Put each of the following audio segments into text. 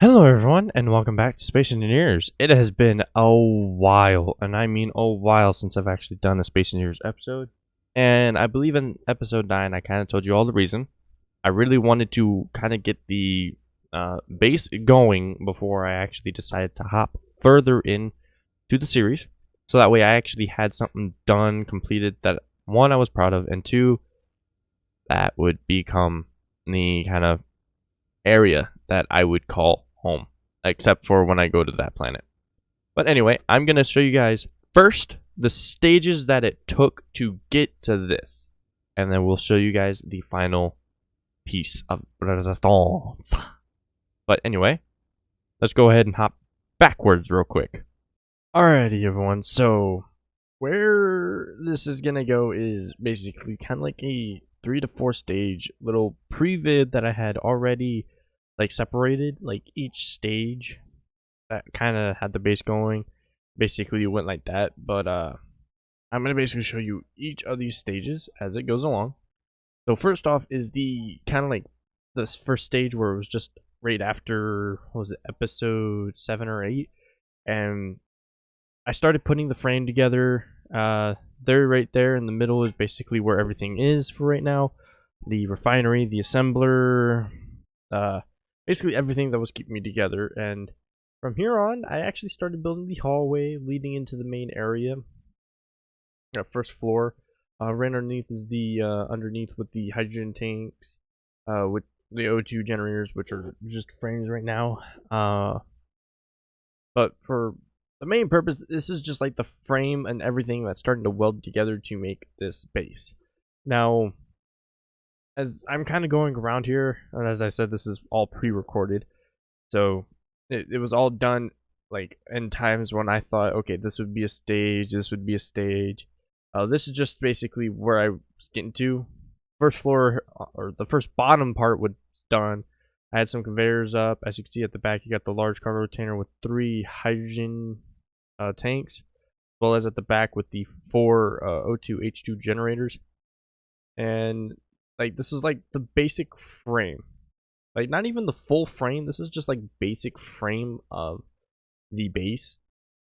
Hello everyone and welcome back to Space Engineers. It has been a while, and I mean a while, since I've actually done a Space Engineers episode. And I believe in episode 9 I kind of told you all the reason. I really wanted to kind of get the base going before I actually decided to hop further in to the series. So that way I actually had something done, completed, that one, I was proud of, and two, that would become the kind of area that I would call home, except for when I go to that planet. But anyway, I'm going to show you guys first the stages that it took to get to this, and then we'll show you guys the final piece of resistance. But anyway, let's go ahead and hop backwards real quick. Alrighty everyone, so where this is going to go is basically kind of like a 3 to 4 stage little pre-vid that I had already like separated. Like each stage that kind of had the base going basically went like that, but I'm gonna basically show you each of these stages as it goes along. So first off is the kind of like this first stage where it was just right after, what was it, episode 7 or 8, and I started putting the frame together. There, right there in the middle, is basically where everything is for right now. The refinery, the assembler, basically everything that was keeping me together. And from here on, I actually started building the hallway leading into the main area. First floor. Right underneath is the underneath with the hydrogen tanks, with the O2 generators, which are just frames right now. But for the main purpose, this is just like the frame and everything that's starting to weld together to make this base. Now, as I'm kind of going around here, and as I said, this is all pre-recorded, so it was all done like in times when I thought, okay, this would be a stage, this would be a stage. This is just basically where I was getting to. First floor, or the first bottom part, was done. I had some conveyors up. As you can see at the back, you got the large cargo container with 3 hydrogen tanks, as well as at the back with the 4 O2 H2 generators. And like, this is like the basic frame, like not even the full frame. This is just like basic frame of the base.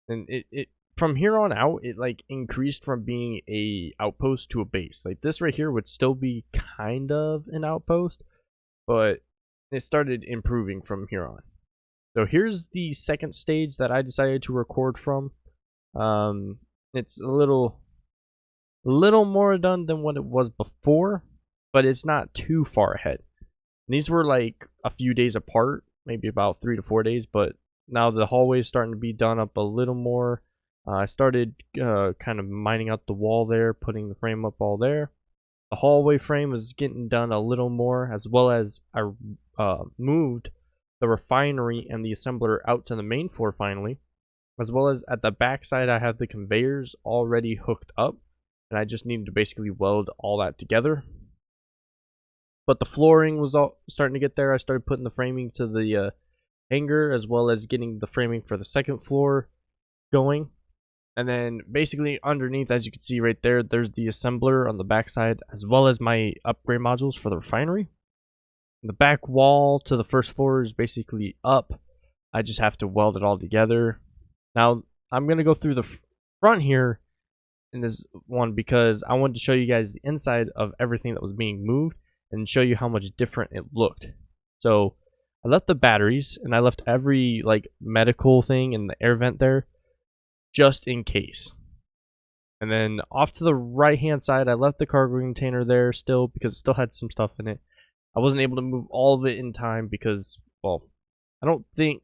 And it from here on out, it like increased from being a outpost to a base. Like this right here would still be kind of an outpost, but it started improving from here on. So here's the second stage that I decided to record from. It's a little more done than what it was before, but it's not too far ahead. And these were like a few days apart, maybe about 3 to 4 days, but now the hallway is starting to be done up a little more. I started kind of mining out the wall there, putting the frame up all there. The hallway frame is getting done a little more, as well as I moved the refinery and the assembler out to the main floor finally, as well as at the back side I have the conveyors already hooked up, and I just needed to basically weld all that together. But the flooring was all starting to get there. I started putting the framing to the hangar, as well as getting the framing for the second floor going. And then basically underneath, as you can see right there, there's the assembler on the back side, as well as my upgrade modules for the refinery. The back wall to the first floor is basically up. I just have to weld it all together. Now, I'm going to go through the front here in this one because I wanted to show you guys the inside of everything that was being moved and show you how much different it looked. So I left the batteries, and I left every like medical thing in the air vent there, just in case. And then off to the right hand side, I left the cargo container there still because it still had some stuff in it. I wasn't able to move all of it in time because, well, I don't think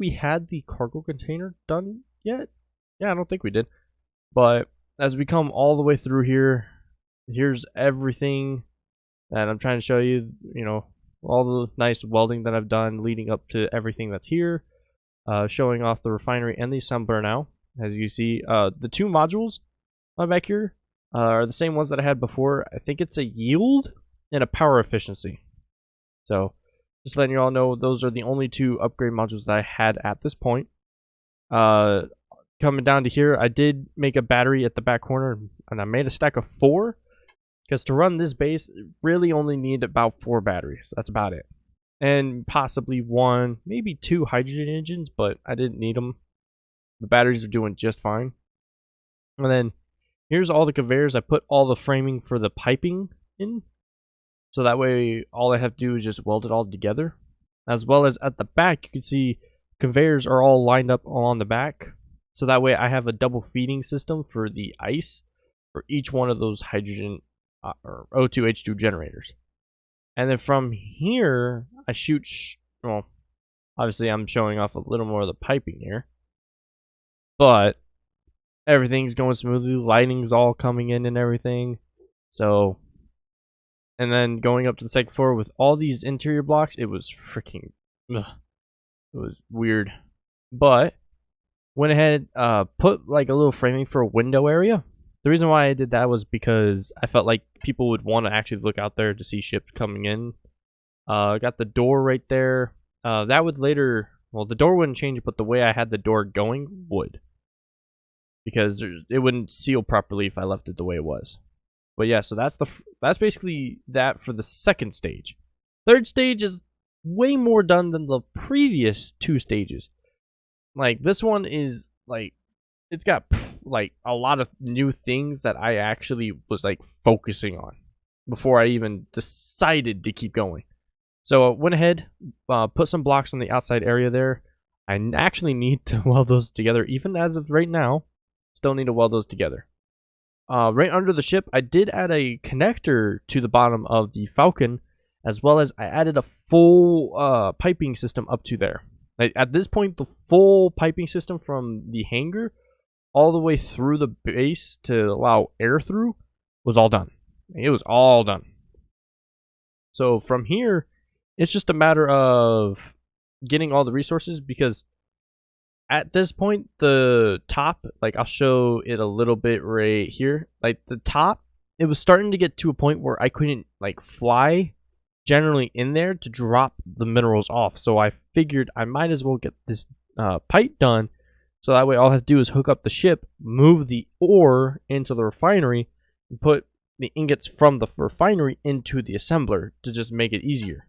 we had the cargo container done yet. Yeah, I don't think we did. But as we come all the way through here, here's everything that I'm trying to show you, all the nice welding that I've done leading up to everything that's here. Showing off the refinery and the assembler now. As you see, the 2 modules back here are the same ones that I had before. I think it's a yield and a power efficiency. So just letting you all know, those are the only 2 upgrade modules that I had at this point. Coming down to here, I did make a battery at the back corner, and I made a stack of 4, because to run this base, really only need about 4 batteries. That's about it. and possibly one, maybe two hydrogen engines, but I didn't need them. The batteries are doing just fine. And then here's all the conveyors. I put all the framing for the piping in, so that way all I have to do is just weld it all together. As well as at the back, you can see conveyors are all lined up along the back, so that way I have a double feeding system for the ice for each one of those hydrogen or O2H2 generators. And then from here, I shoot, well, obviously I'm showing off a little more of the piping here, but everything's going smoothly. Lighting's all coming in and everything. So, and then going up to the second floor with all these interior blocks, it was freaking, it was weird. But went ahead, put like a little framing for a window area. The reason why I did that was because I felt like people would want to actually look out there to see ships coming in. Got the door right there. That would later, well, the door wouldn't change, but the way I had the door going would. Because it wouldn't seal properly if I left it the way it was. But yeah, so that's basically that for the second stage. Third stage is way more done than the previous two stages. Like, this one is, like, it's got, like, a lot of new things that I actually was, like, focusing on before I even decided to keep going. So I went ahead, put some blocks on the outside area there. I actually need to weld those together, even as of right now. Still need to weld those together. Right under the ship, I did add a connector to the bottom of the Falcon, as well as I added a full piping system up to there. Like, at this point, the full piping system from the hangar all the way through the base to allow air through was all done. It was all done. So from here, it's just a matter of getting all the resources, because at this point, the top, like, I'll show it a little bit right here. Like, the top, it was starting to get to a point where I couldn't, like, fly generally in there to drop the minerals off. So I figured I might as well get this pipe done, so that way all I have to do is hook up the ship, move the ore into the refinery, and put the ingots from the refinery into the assembler to just make it easier.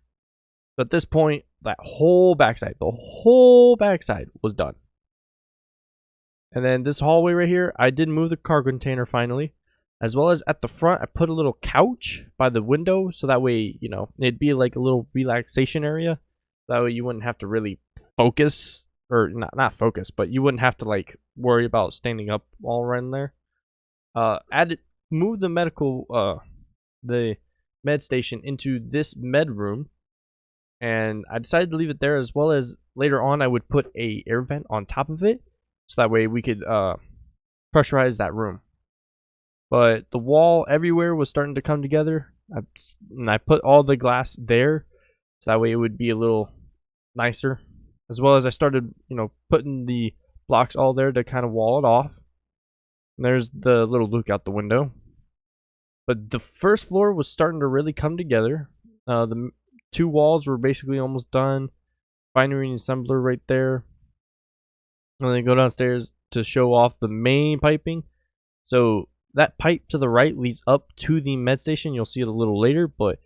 So at this point, that whole backside, the whole backside was done. And then this hallway right here, I did move the cargo container finally. As well as at the front, I put a little couch by the window, so that way, you know, it'd be like a little relaxation area. That way you wouldn't have to really focus, or not focus, but you wouldn't have to, like, worry about standing up all around there. Move the the med station into this med room, and I decided to leave it there, as well as later on I would put a air vent on top of it, so that way we could pressurize that room. But the wall everywhere was starting to come together, and I put all the glass there, so that way it would be a little nicer. As well as I started, you know, putting the blocks all there to kind of wall it off. And there's the little look out the window. But the first floor was starting to really come together. The two walls were basically almost done. Refinery and assembler right there. And then go downstairs to show off the main piping. So that pipe to the right leads up to the med station. You'll see it a little later, but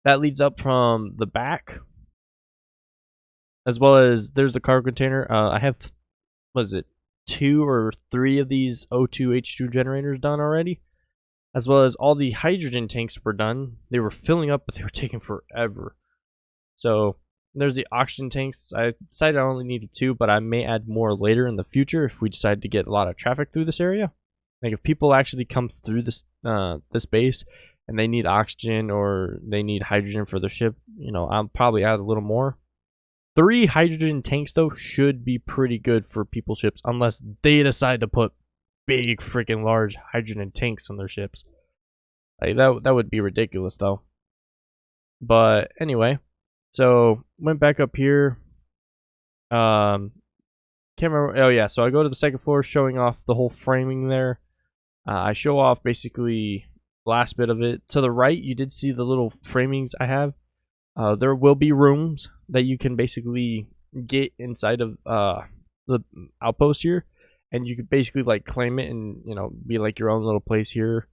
that leads up from the back. As well as there's the cargo container. I have, what is it, 2 or 3 of these O2H2 generators done already. As well as all the hydrogen tanks were done. They were filling up, but they were taking forever. So there's the oxygen tanks. I decided I only needed 2, but I may add more later in the future if we decide to get a lot of traffic through this area. Like, if people actually come through this this base and they need oxygen or they need hydrogen for their ship, you know, I'll probably add a little more. 3 hydrogen tanks, though, should be pretty good for people's ships, unless they decide to put big freaking large hydrogen tanks on their ships. Like, that would be ridiculous, though. But anyway, so went back up here. Can't remember. Oh yeah, so I go to the second floor, showing off the whole framing there. I show off basically the last bit of it. To the right, you did see the little framings I have. There will be rooms that you can basically get inside of the outpost here, and you could basically, like, claim it and, you know, be like your own little place here.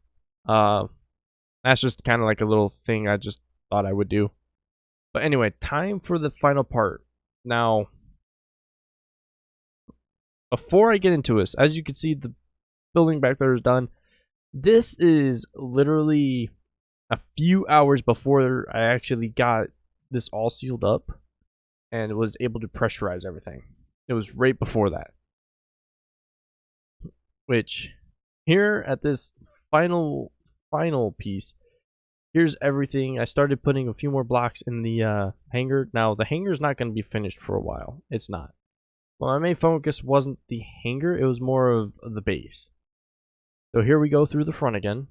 That's just kind of like a little thing I just thought I would do. But anyway, time for the final part. Now, before I get into this, as you can see, the building back there is done. This is literally a few hours before I actually got this all sealed up and was able to pressurize everything. It was right before that. Which, here at this final piece, here's everything. I started putting a few more blocks in the hangar. Now, the hangar is not going to be finished for a while. It's not. Well, my main focus wasn't the hangar. It was more of the base. So here we go through the front again.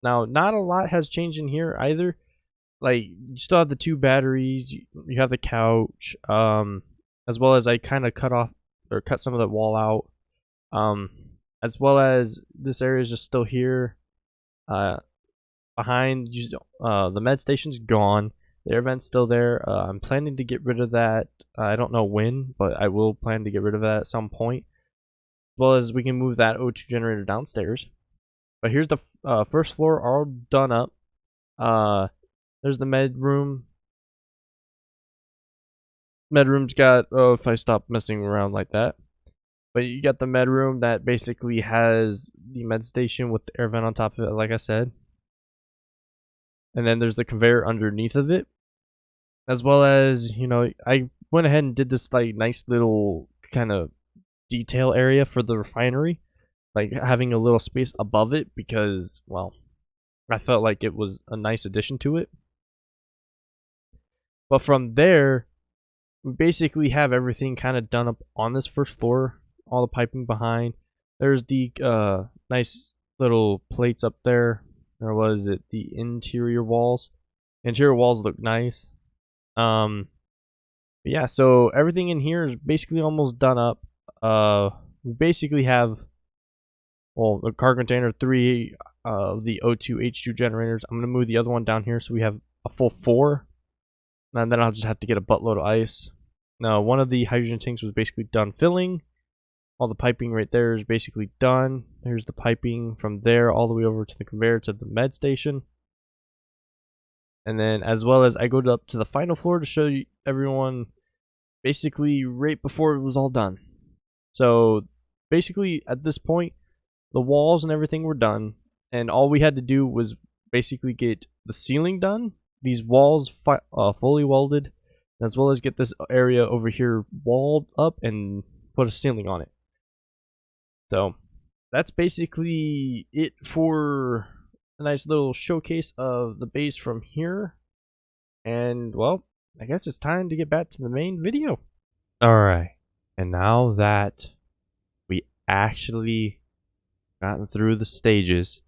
Now, not a lot has changed in here either. Like, you still have the 2 batteries. You have the couch. As well as I kind of cut some of that wall out. As well as this area is just still here. Behind the med station's gone. The air vent's still there. I'm planning to get rid of that. I don't know when, but I will plan to get rid of that at some point. As well as we can move that O2 generator downstairs. But here's the first floor all done up. There's the med room. Med room's got, if I stop messing around like that. But you got the med room that basically has the med station with the air vent on top of it, like I said. And then there's the conveyor underneath of it. As well as, you know, I went ahead and did this like nice little kind of detail area for the refinery. Like having a little space above it because, well, I felt like it was a nice addition to it. But from there, we basically have everything kind of done up on this first floor. All the piping behind. There's the nice little plates up there. Or was it the interior walls? Interior walls look nice. Yeah, so everything in here is basically almost done up. We basically have, well, the car container, 3 of the O2 H2 generators. I'm gonna move the other one down here so we have a full 4. And then I'll just have to get a buttload of ice. Now, one of the hydrogen tanks was basically done filling. All the piping right there is basically done. There's the piping from there all the way over to the conveyor to the med station. And then as well as I go up to the final floor to show you everyone basically right before it was all done. So basically at this point, the walls and everything were done. And all we had to do was basically get the ceiling done. These walls fully welded. As well as get this area over here walled up and put a ceiling on it. So that's basically it for a nice little showcase of the base from here. And well, I guess it's time to get back to the main video. Alright, and now that we actually gotten through the stages,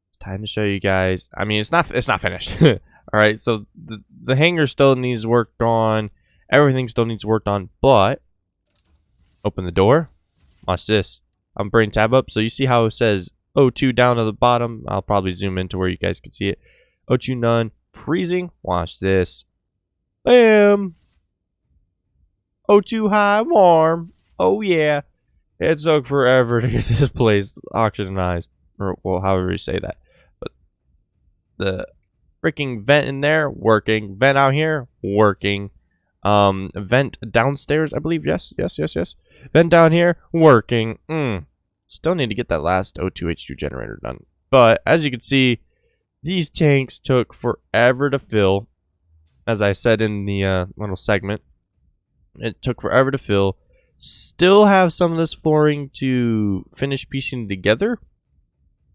it's time to show you guys. I mean, it's not finished. Alright, so the hangar still needs work on. Everything still needs work on, but open the door. Watch this. I'm bringing tab up, so you see how it says O2 down to the bottom. I'll probably zoom into where you guys can see it. O2 none. Freezing. Watch this. Bam! O2 high warm. Oh yeah. It took forever to get this place oxygenized. Or, well, however you say that. But the freaking vent in there, working. Vent out here, working. Vent downstairs, I believe. Yes. Vent down here, working. Still need to get that last O2H2 generator done. But as you can see, these tanks took forever to fill. As I said in the little segment, it took forever to fill. Still have some of this flooring to finish piecing together.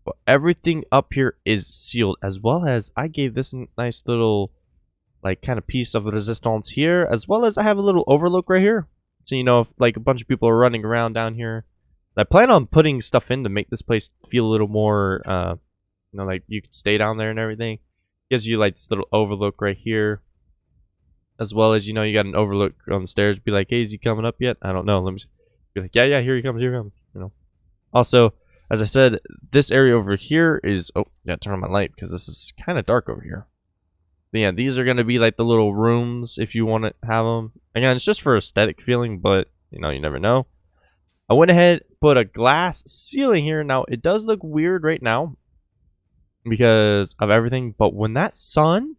But everything up here is sealed, as well as I gave this nice little like kind of piece of resistance here, as well as I have a little overlook right here. So you know, if like a bunch of people are running around down here, I plan on putting stuff in to make this place feel a little more, you know, like you can stay down there and everything. Gives you like this little overlook right here, as well as, you know, you got an overlook on the stairs. Be like, hey, is he coming up yet? I don't know. Let me be like, yeah, here he comes, You know. Also, as I said, this area over here is, oh, yeah, turn on my light because this is kind of dark over here. But yeah, these are going to be like the little rooms if you want to have them. Again, it's just for aesthetic feeling, but, you know, you never know. I went ahead, put a glass ceiling here. Now, it does look weird right now because of everything. But when that sun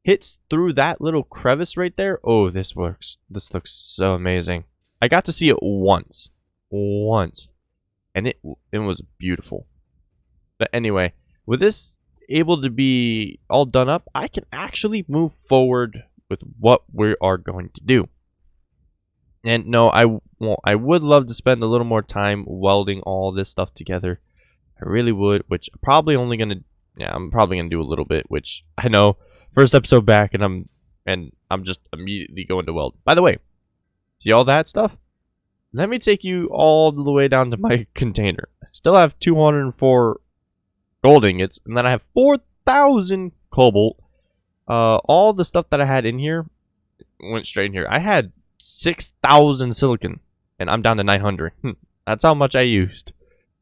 hits through that little crevice right there. Oh, this works. This looks so amazing. I got to see it once, and it was beautiful. But anyway, with this able to be all done up, I can actually move forward with what we are going to do. And no, I would love to spend a little more time welding all this stuff together. I really would, which I'm probably only gonna, yeah, I'm probably gonna do a little bit, which I know first episode back, and I'm just immediately going to weld. By the way, see all that stuff? Let me take you all the way down to my container. I still have 204 gold ingots, and then I have 4,000 cobalt. All the stuff that I had in here went straight in here. I had 6,000 silicon, and I'm down to 900. That's how much I used.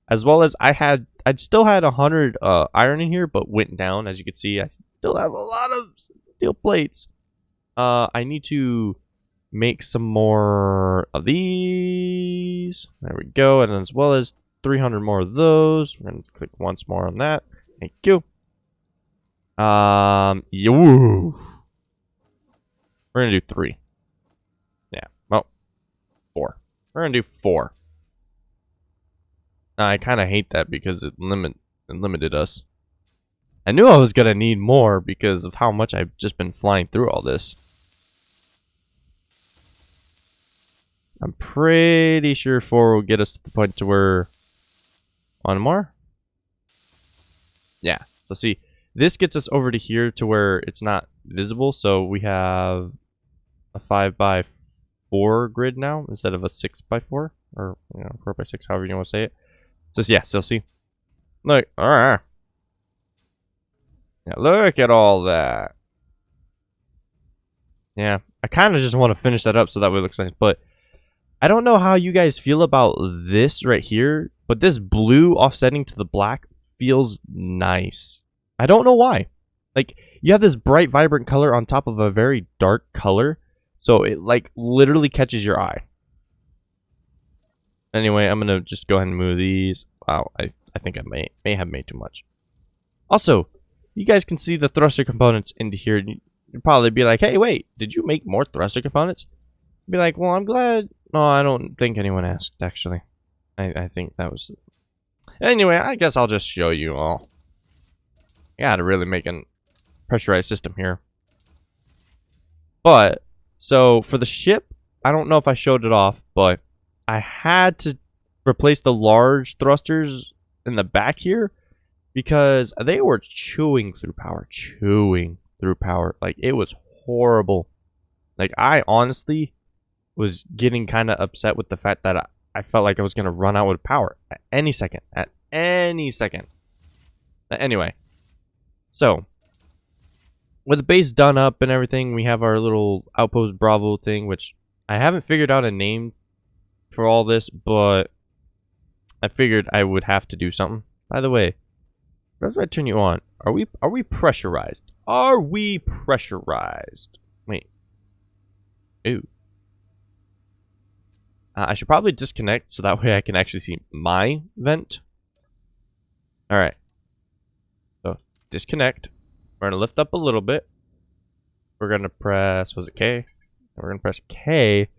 As well as I'd still had 100 iron in here, but went down. As you can see, I still have a lot of steel plates. I need to make some more of these. There we go. And as well as 300 more of those. We're going to click once more on that. Thank you. We're going to do 3. Yeah. Oh, 4. We're going to do 4. I kind of hate that because it limited us. I knew I was going to need more because of how much I've just been flying through all this. I'm pretty sure 4 will get us to the point to where... One more? Yeah. So see, this gets us over to here to where it's not visible. So we have a 5x4 grid now instead of a 6x4 or 4x6, however you want to say it. So yeah, so see, look, yeah, look at all that. Yeah, I kind of just want to finish that up so that way it looks nice. But I don't know how you guys feel about this right here, but this blue offsetting to the black feels nice. I don't know why. Like, you have this bright, vibrant color on top of a very dark color, so it like literally catches your eye. Anyway, I'm gonna just go ahead and move these. Wow, I think I may have made too much. Also, you guys can see the thruster components into here. You'd probably be like, hey, wait, did you make more thruster components? Be like, well, I'm glad. No, I don't think anyone asked, actually. I think that was... Anyway, I guess I'll just show you all. I gotta really make a pressurized system here. But, so, for the ship, I don't know if I showed it off, but I had to replace the large thrusters in the back here because they were chewing through power. Like, it was horrible. Like, I honestly was getting kind of upset with the fact that I felt like I was going to run out of power at any second. Anyway, so with the base done up and everything, we have our little Outpost Bravo thing, which I haven't figured out a name for all this, but I figured I would have to do something. By the way, as I turn you on, are we pressurized? Are we pressurized? Wait. Ooh. I should probably disconnect so that way I can actually see my vent. Alright. So, disconnect. We're going to lift up a little bit. We're going to press, was it K? We're going to press K.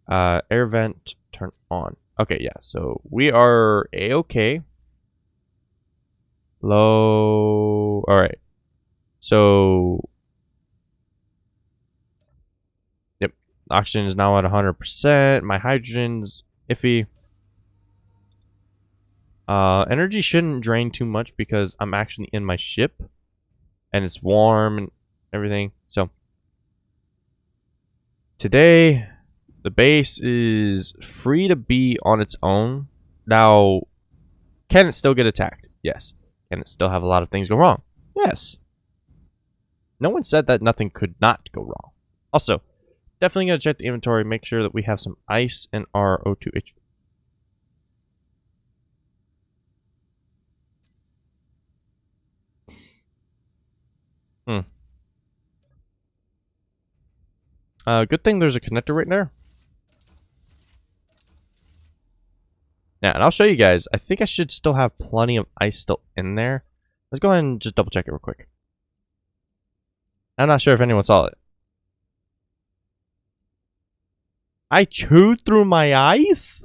Air vent, turn on. Okay, yeah. So, we are A-okay. Low. Alright. So, oxygen is now at 100%. My hydrogen's iffy. Energy shouldn't drain too much because I'm actually in my ship. And it's warm and everything. So, today, the base is free to be on its own. Now, can it still get attacked? Yes. Can it still have a lot of things go wrong? Yes. No one said that nothing could not go wrong. Also, definitely going to check the inventory, make sure that we have some ice in our O2H. Good thing there's a connector right there. Yeah, and I'll show you guys. I think I should still have plenty of ice still in there. Let's go ahead and just double check it real quick. I'm not sure if anyone saw it. I chewed through my ice?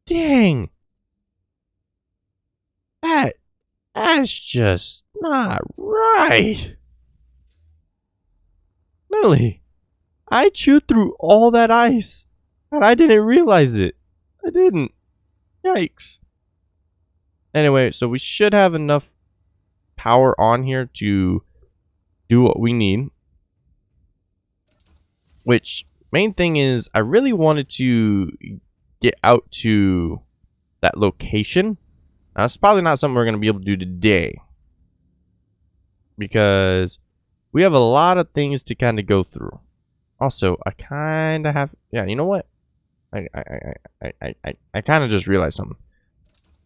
Dang. That's just not right. Literally, I chewed through all that ice, and I didn't realize it. I didn't. Yikes. Anyway, so we should have enough power on here to do what we need. Which, main thing is, I really wanted to get out to that location. Now, that's probably not something we're going to be able to do today. Because we have a lot of things to kind of go through. Also, I kind of have... Yeah, you know what? I kind of just realized something.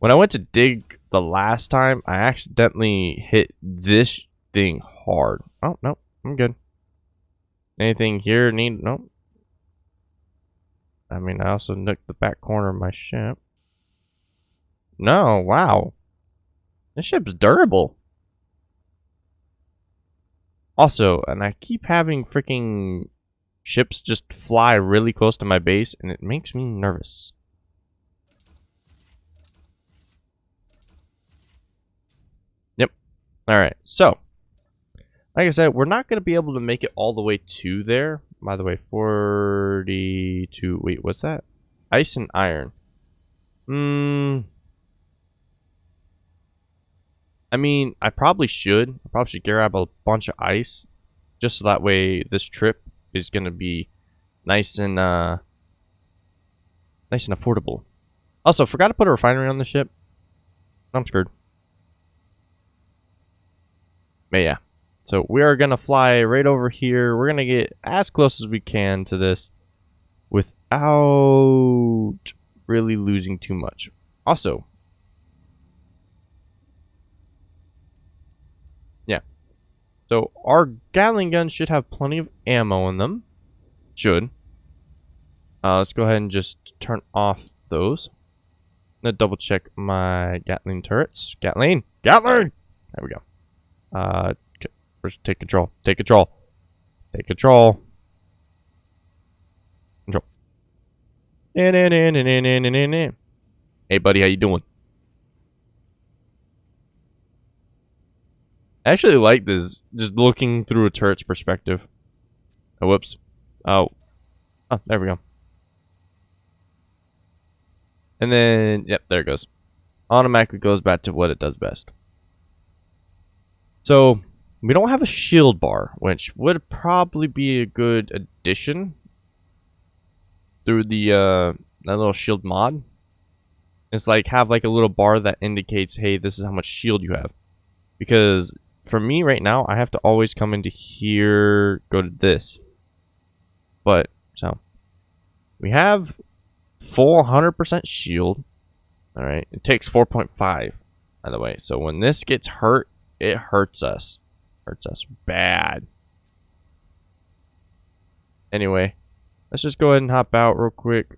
When I went to dig the last time, I accidentally hit this thing hard. Oh, no. I'm good. Anything here need... Nope. I mean, I also nicked the back corner of my ship. No, wow. This ship's durable. Also, and I keep having freaking ships just fly really close to my base, and it makes me nervous. Yep. Alright, so. Like I said, we're not going to be able to make it all the way to there. By the way, 42... Wait, what's that? Ice and iron. I mean, I probably should grab a bunch of ice. Just so that way this trip is going to be nice and affordable. Also, forgot to put a refinery on the ship. I'm screwed. But yeah. So we are going to fly right over here. We're going to get as close as we can to this without really losing too much. Also, yeah. So our Gatling guns should have plenty of ammo in them. Should. Let's go ahead and just turn off those. I'm going to double check my Gatling turrets. Gatling! Gatling! There we go. First, take control. Take control. Take control. Control. Hey, buddy, how you doing? I actually like this, just looking through a turret's perspective. Oh, whoops. Oh, there we go. And then, yep, there it goes. Automatically goes back to what it does best. So, we don't have a shield bar, which would probably be a good addition through the that little shield mod. It's like have like a little bar that indicates, hey, this is how much shield you have. Because for me right now, I have to always come into here, go to this. But so we have full 100% shield. All right, it takes 4.5, by the way. So when this gets hurt, it hurts us. Hurts us bad. Anyway, let's just go ahead and hop out real quick.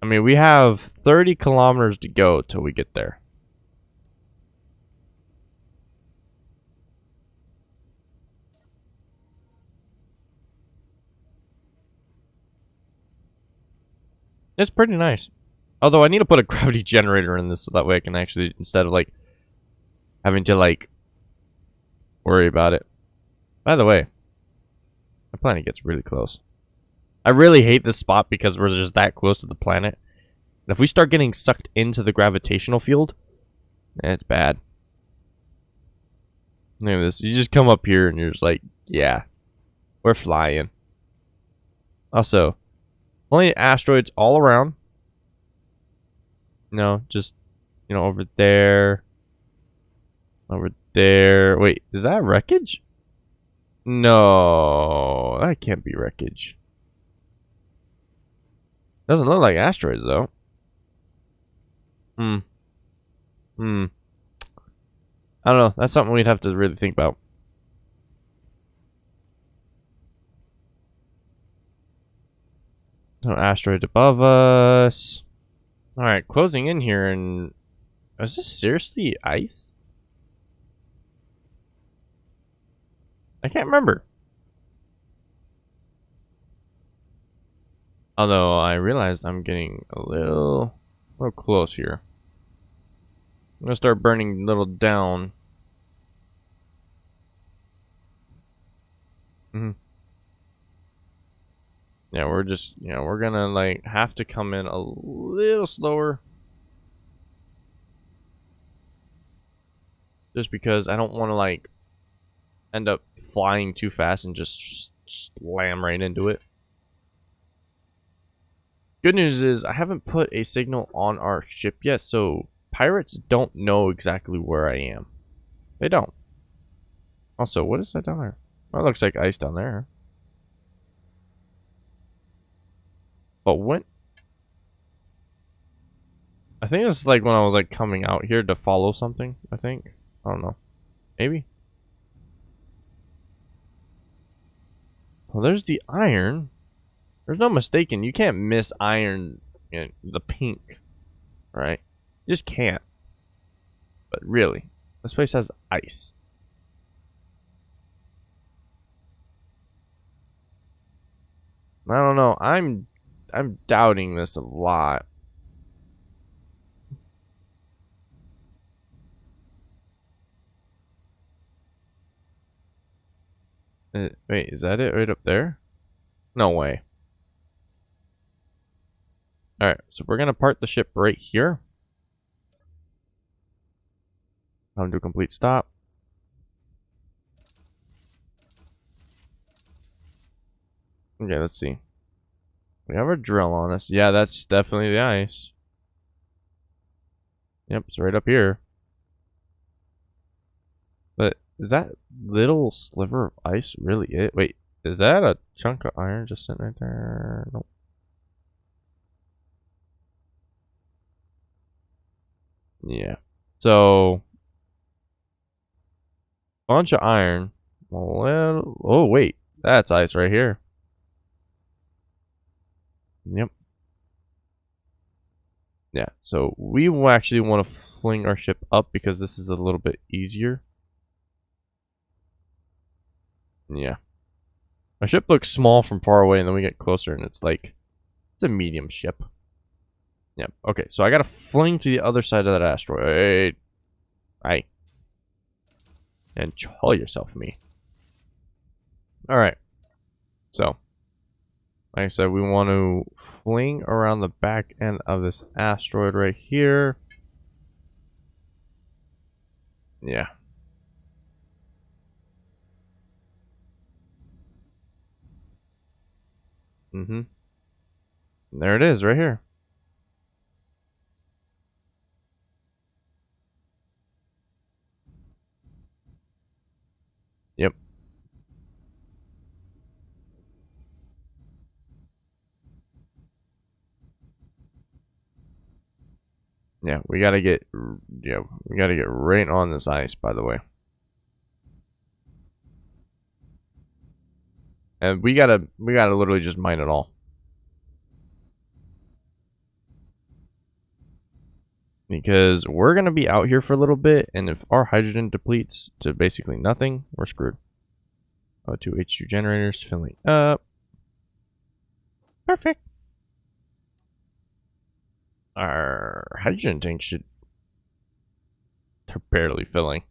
I mean, we have 30 kilometers to go till we get there. It's pretty nice. Although I need to put a gravity generator in this so that way I can actually, instead of like having to like worry about it. By the way, my planet gets really close. I really hate this spot because we're just that close to the planet. And if we start getting sucked into the gravitational field, it's bad. Look at this. You just come up here and you're just like, yeah, we're flying. Also, only asteroids all around. No, just, you know, over there. Over there. Wait, is that wreckage? No, that can't be wreckage. Doesn't look like asteroids, though. I don't know. That's something we'd have to really think about. No asteroids above us. Alright, closing in here, and is this seriously ice? I can't remember. Although I realized I'm getting a little close here. I'm gonna start burning a little down. Yeah, we're just, we're gonna like have to come in a little slower. Just because I don't want to like end up flying too fast and just slam right into it. Good news is I haven't put a signal on our ship yet, so pirates don't know exactly where I am. They don't. Also, what is that down there? Well, it looks like ice down there. But when... I think it's like when I was like coming out here to follow something, I think. I don't know. Maybe. Well, there's the iron. There's no mistaking. You can't miss iron in the pink, right? You just can't. But really, this place has ice. I don't know. I'm doubting this a lot. Wait, is that it right up there? No way. Alright, so we're gonna park the ship right here. Come to a complete stop. Okay, let's see. We have our drill on us. Yeah, that's definitely the ice. Yep, it's right up here. But is that little sliver of ice really it? Wait, is that a chunk of iron just sitting right there? Nope. Yeah. So, bunch of iron. Well, oh wait, that's ice right here. Yep. Yeah, so we will actually want to fling our ship up because this is a little bit easier. Yeah. Our ship looks small from far away, and then we get closer, and it's like, it's a medium ship. Yep. Okay, so I gotta fling to the other side of that asteroid. Right. Enjoy yourself, me. Alright. So, like I said, we want to fling around the back end of this asteroid right here. Yeah. Mm-hmm. There it is, right here. Yep. Yeah, we gotta get, we gotta get right on this ice, by the way. And we gotta literally just mine it all. Because we're gonna be out here for a little bit, and if our hydrogen depletes to basically nothing, we're screwed. O2 H2 generators filling up. Perfect. Our hydrogen tank should... They're barely filling.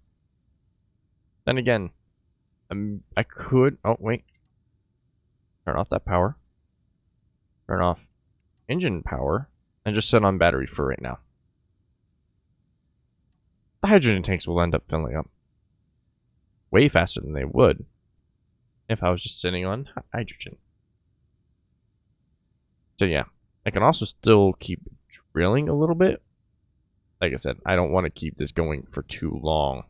Then again, I could... Oh, wait. Turn off that power. Turn off engine power. And just sit on battery for right now. The hydrogen tanks will end up filling up way faster than they would if I was just sitting on hydrogen. So yeah, I can also still keep drilling a little bit. Like I said, I don't want to keep this going for too long.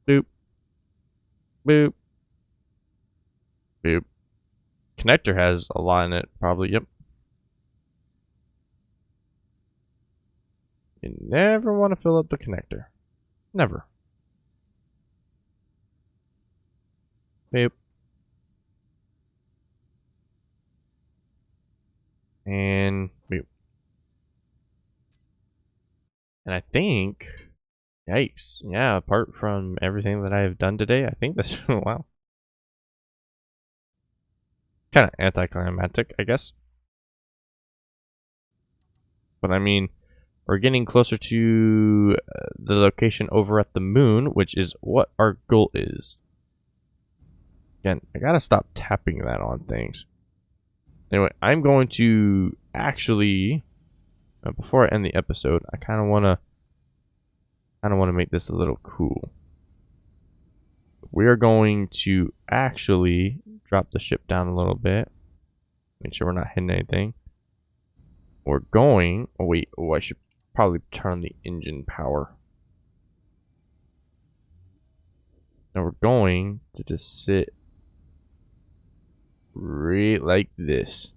Boop. Boop. Boop. Connector has a lot in it, probably. Yep. You never want to fill up the connector. Never. Boop. And boop. And I think, yikes, yeah, apart from everything that I have done today, I think this, wow. Kind of anticlimactic, I guess. But I mean, we're getting closer to the location over at the moon, which is what our goal is. Again, I gotta stop tapping that on things. Anyway, I'm going to actually, before I end the episode, I kind of want to make this a little cool. We are going to actually drop the ship down a little bit. Make sure we're not hitting anything. We're going, oh wait, I should probably turn on the engine power. Now we're going to just sit right like this.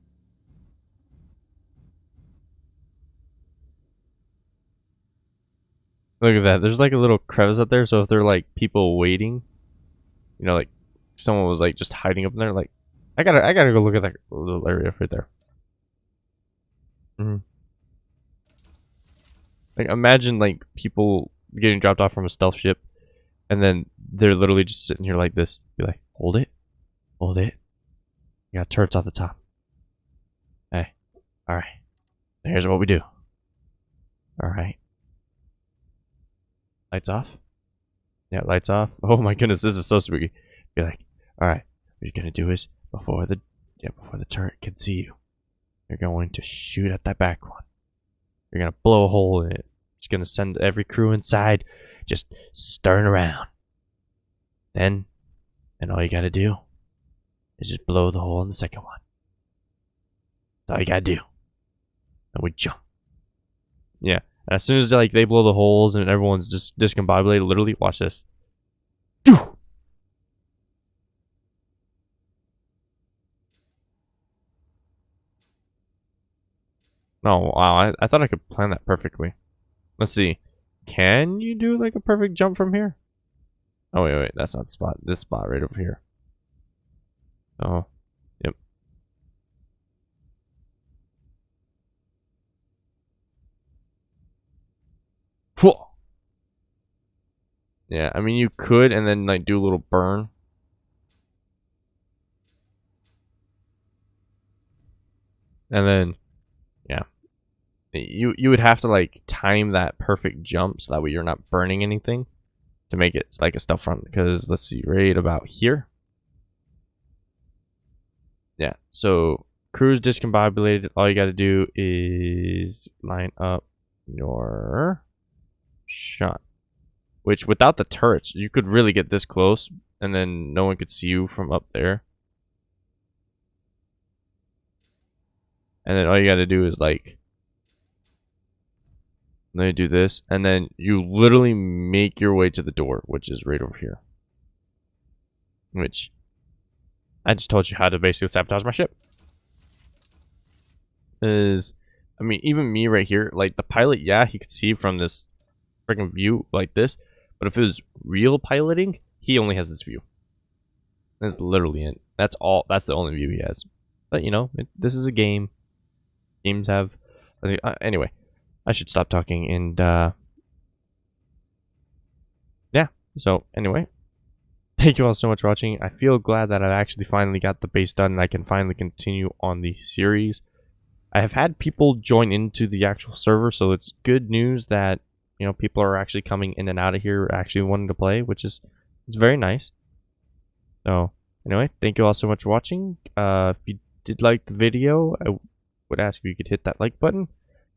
Look at that. There's like a little crevice up there, so if they're like people waiting, you know, like someone was like just hiding up in there, like I gotta go look at that little area right there. Like imagine like people getting dropped off from a stealth ship, and then they're literally just sitting here like this. Be like, hold it, hold it. You got turrets off the top. Hey, all right. Here's what we do. All right. Lights off. Yeah, lights off. Oh my goodness, this is so spooky. Be like, all right. What you're gonna do is before the turret can see you, you're going to shoot at that back one. You're gonna blow a hole in it. Just gonna send every crew inside, just stirring around. Then all you gotta do is just blow the hole in the second one. That's all you gotta do. And we jump. Yeah. And as soon as like they blow the holes and everyone's just discombobulated, literally, watch this. Oh wow, I thought I could plan that perfectly. Let's see. Can you do like a perfect jump from here? Oh wait, that's not the spot. This spot right over here. Oh, yep. Whoa. Yeah, I mean you could and then like do a little burn. And then yeah. You would have to like time that perfect jump so that way you're not burning anything to make it like a stealth run, because let's see, right about here. Yeah, so crew's discombobulated. All you got to do is line up your shot, which without the turrets you could really get this close and then no one could see you from up there. And then all you got to do is like, let me do this, and then you literally make your way to the door, which is right over here. Which I just told you how to basically sabotage my ship. I mean, even me right here, like the pilot, yeah, he could see from this freaking view like this, but if it was real piloting, he only has this view. That's literally it. That's all. That's the only view he has. But you know, this is a game. Games have. Anyway, I should stop talking and yeah. So anyway, thank you all so much for watching. I feel glad that I've actually finally got the base done and I can finally continue on the series. I have had people join into the actual server, so it's good news that, you know, people are actually coming in and out of here actually wanting to play, which is, it's very nice. So anyway, thank you all so much for watching. If you did like the video, I would ask if you could hit that like button,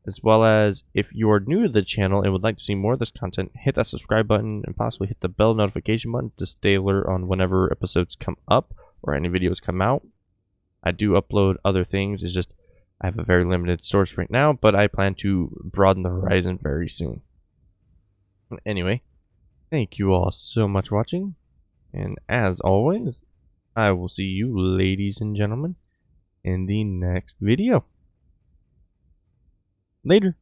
as well as if you are new to the channel and would like to see more of this content, hit that subscribe button and possibly hit the bell notification button to stay alert on whenever episodes come up or any videos come out. I do upload other things. It's just I have a very limited source right now, but I plan to broaden the horizon very soon. Anyway, thank you all so much for watching, and as always, I will see you, ladies and gentlemen, in the next video. Later.